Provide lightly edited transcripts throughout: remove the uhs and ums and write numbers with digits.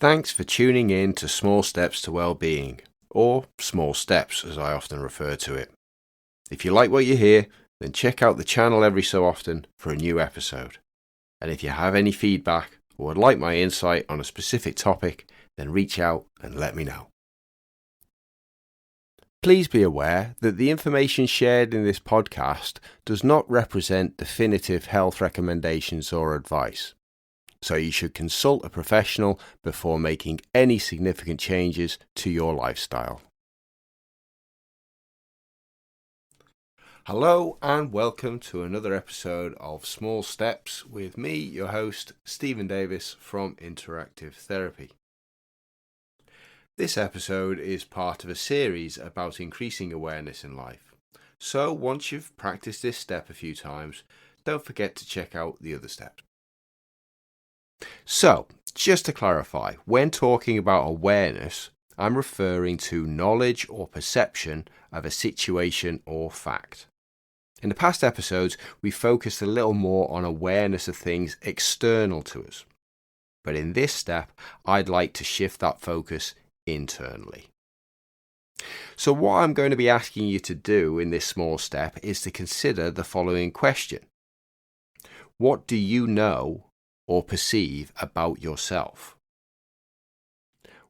Thanks for tuning in to Small Steps to Wellbeing, or Small Steps as I often refer to it. If you like what you hear, then check out the channel every so often for a new episode. And if you have any feedback or would like my insight on a specific topic, then reach out and let me know. Please be aware that the information shared in this podcast does not represent definitive health recommendations or advice. So you should consult a professional before making any significant changes to your lifestyle. Hello and welcome to another episode of Small Steps with me, your host, Stephen Davis from Interactive Therapy. This episode is part of a series about increasing awareness in life. So once you've practiced this step a few times, don't forget to check out the other steps. So, just to clarify, when talking about awareness, I'm referring to knowledge or perception of a situation or fact. In the past episodes, we focused a little more on awareness of things external to us. But in this step, I'd like to shift that focus internally. So what I'm going to be asking you to do in this small step is to consider the following question. What do you know or perceive about yourself?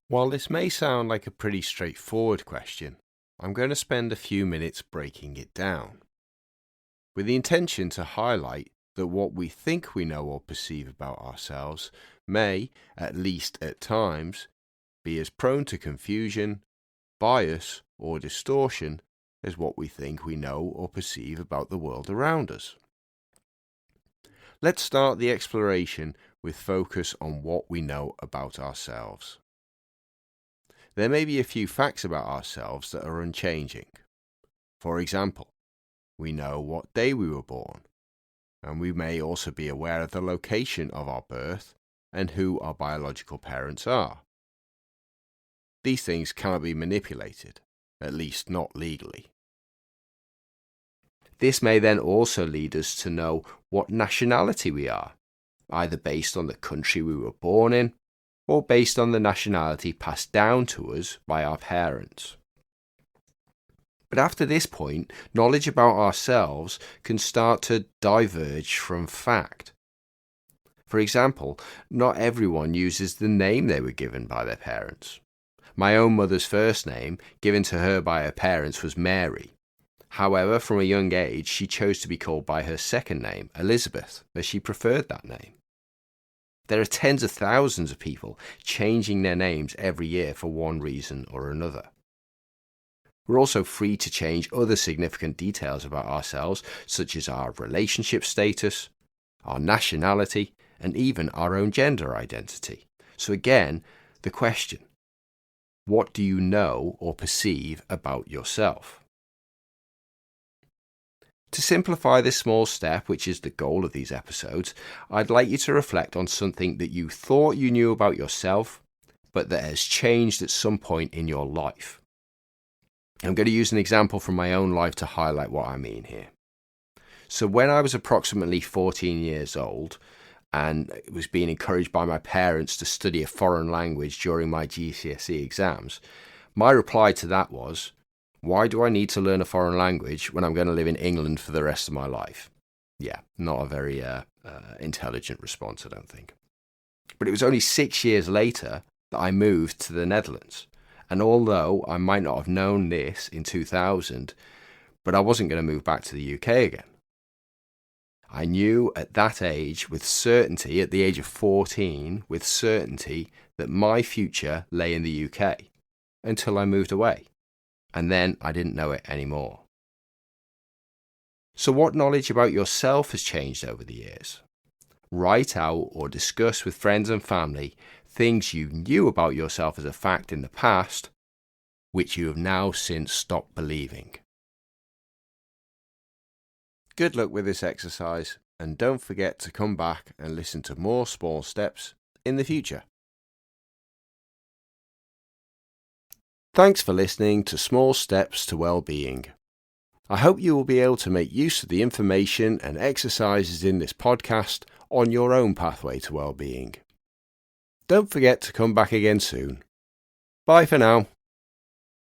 While this may sound like a pretty straightforward question, I'm going to spend a few minutes breaking it down, with the intention to highlight that what we think we know or perceive about ourselves may, at least at times, be as prone to confusion, bias, or distortion as what we think we know or perceive about the world around us. Let's start the exploration with focus on what we know about ourselves. There may be a few facts about ourselves that are unchanging. For example, we know what day we were born, and we may also be aware of the location of our birth and who our biological parents are. These things cannot be manipulated, at least not legally. This may then also lead us to know what nationality we are, either based on the country we were born in or based on the nationality passed down to us by our parents. But after this point, knowledge about ourselves can start to diverge from fact. For example, not everyone uses the name they were given by their parents. My own mother's first name, given to her by her parents, was Mary. However, from a young age, she chose to be called by her second name, Elizabeth, as she preferred that name. There are tens of thousands of people changing their names every year for one reason or another. We're also free to change other significant details about ourselves, such as our relationship status, our nationality, and even our own gender identity. So again, the question, what do you know or perceive about yourself? To simplify this small step, which is the goal of these episodes, I'd like you to reflect on something that you thought you knew about yourself, but that has changed at some point in your life. I'm going to use an example from my own life to highlight what I mean here. So when I was approximately 14 years old, and was being encouraged by my parents to study a foreign language during my GCSE exams, my reply to that was, why do I need to learn a foreign language when I'm going to live in England for the rest of my life? Yeah, not a very intelligent response, I don't think. But it was only 6 years later that I moved to the Netherlands. And although I might not have known this in 2000, but I wasn't going to move back to the UK again. I knew at that age with certainty, at the age of 14, with certainty that my future lay in the UK until I moved away. And then I didn't know it anymore. So what knowledge about yourself has changed over the years? Write out or discuss with friends and family things you knew about yourself as a fact in the past, which you have now since stopped believing. Good luck with this exercise, and don't forget to come back and listen to more small steps in the future. Thanks for listening to Small Steps to Wellbeing. I hope you will be able to make use of the information and exercises in this podcast on your own pathway to well-being. don't forget to come back again soon. Bye for now.